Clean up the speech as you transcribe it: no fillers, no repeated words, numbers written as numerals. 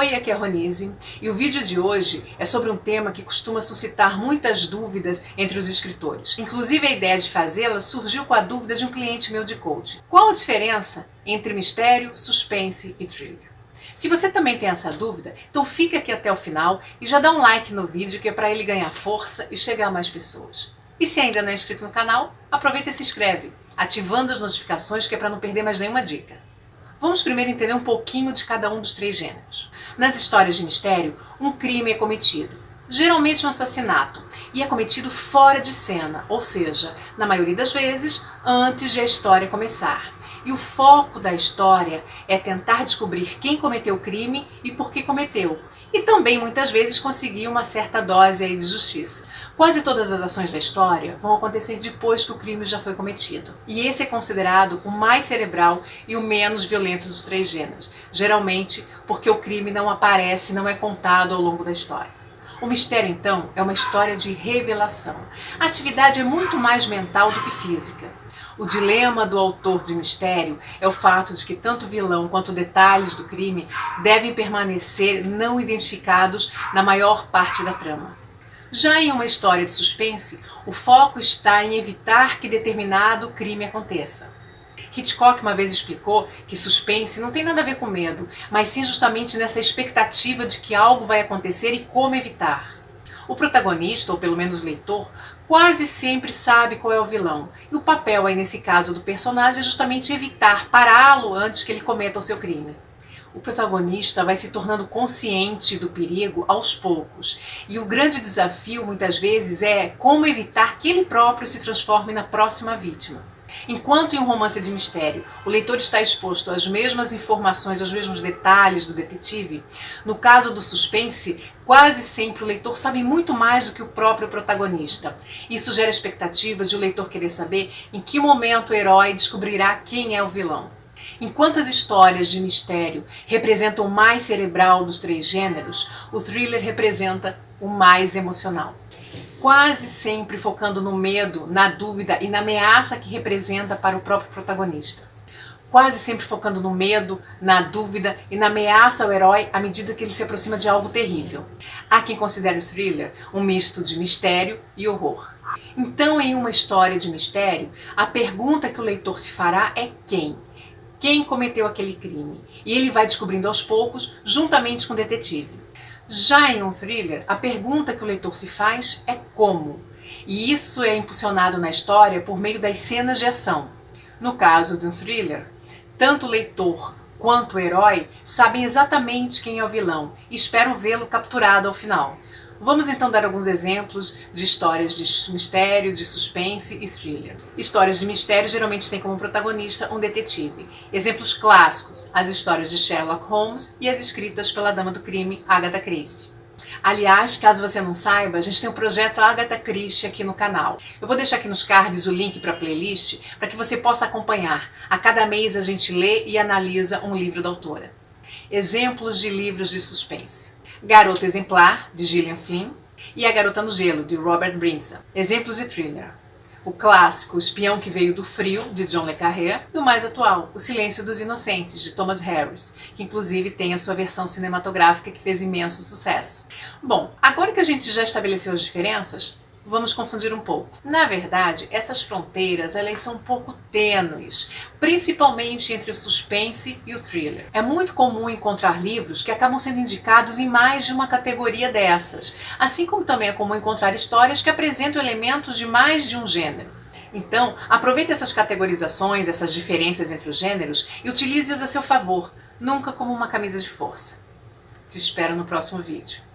Oi, aqui é a Ronise e o vídeo de hoje é sobre um tema que costuma suscitar muitas dúvidas entre os escritores. Inclusive a ideia de fazê-la surgiu com a dúvida de um cliente meu de coaching. Qual a diferença entre mistério, suspense e thriller? Se você também tem essa dúvida, então fica aqui até o final e já dá um like no vídeo que é para ele ganhar força e chegar a mais pessoas. E se ainda não é inscrito no canal, aproveita e se inscreve, ativando as notificações que é para não perder mais nenhuma dica. Vamos primeiro entender um pouquinho de cada um dos três gêneros. Nas histórias de mistério, um crime é cometido, geralmente um assassinato, e é cometido fora de cena, ou seja, na maioria das vezes, antes de a história começar. E o foco da história é tentar descobrir quem cometeu o crime e por que cometeu, e também muitas vezes conseguir uma certa dose aí de justiça. Quase todas as ações da história vão acontecer depois que o crime já foi cometido. E esse é considerado o mais cerebral e o menos violento dos três gêneros, geralmente porque o crime não aparece, não é contado ao longo da história. O mistério, então, é uma história de revelação. A atividade é muito mais mental do que física. O dilema do autor de mistério é o fato de que tanto o vilão quanto detalhes do crime devem permanecer não identificados na maior parte da trama. Já em uma história de suspense, o foco está em evitar que determinado crime aconteça. Hitchcock uma vez explicou que suspense não tem nada a ver com medo, mas sim justamente nessa expectativa de que algo vai acontecer e como evitar. O protagonista, ou pelo menos o leitor, quase sempre sabe qual é o vilão, e o papel aí nesse caso do personagem é justamente evitar, pará-lo antes que ele cometa o seu crime. O protagonista vai se tornando consciente do perigo aos poucos, e o grande desafio muitas vezes é como evitar que ele próprio se transforme na próxima vítima. Enquanto em um romance de mistério o leitor está exposto às mesmas informações, aos mesmos detalhes do detetive, no caso do suspense, quase sempre o leitor sabe muito mais do que o próprio protagonista. Isso gera a expectativa de o leitor querer saber em que momento o herói descobrirá quem é o vilão. Enquanto as histórias de mistério representam o mais cerebral dos três gêneros, o thriller representa o mais emocional. Quase sempre focando no medo, na dúvida e na ameaça que representa para o próprio protagonista. Quase sempre focando no medo, na dúvida e na ameaça ao herói à medida que ele se aproxima de algo terrível. Há quem considere o thriller um misto de mistério e horror. Então, em uma história de mistério, a pergunta que o leitor se fará é quem? Quem cometeu aquele crime? E ele vai descobrindo aos poucos, juntamente com o detetive. Já em um thriller, a pergunta que o leitor se faz é como. E isso é impulsionado na história por meio das cenas de ação. No caso de um thriller, tanto o leitor quanto o herói sabem exatamente quem é o vilão e esperam vê-lo capturado ao final. Vamos então dar alguns exemplos de histórias de mistério, de suspense e thriller. Histórias de mistério geralmente têm como protagonista um detetive. Exemplos clássicos, as histórias de Sherlock Holmes e as escritas pela dama do crime, Agatha Christie. Aliás, caso você não saiba, a gente tem o projeto Agatha Christie aqui no canal. Eu vou deixar aqui nos cards o link para a playlist para que você possa acompanhar. A cada mês a gente lê e analisa um livro da autora. Exemplos de livros de suspense. Garota Exemplar, de Gillian Flynn, e A Garota no Gelo, de Robert Brinson. Exemplos de thriller. O clássico O Espião que Veio do Frio, de John le Carré, e o mais atual, O Silêncio dos Inocentes, de Thomas Harris, que inclusive tem a sua versão cinematográfica que fez imenso sucesso. Bom, agora que a gente já estabeleceu as diferenças, vamos confundir um pouco. Na verdade, essas fronteiras elas são um pouco tênues, principalmente entre o suspense e o thriller. É muito comum encontrar livros que acabam sendo indicados em mais de uma categoria dessas, assim como também é comum encontrar histórias que apresentam elementos de mais de um gênero. Então, aproveite essas categorizações, essas diferenças entre os gêneros e utilize-as a seu favor, nunca como uma camisa de força. Te espero no próximo vídeo.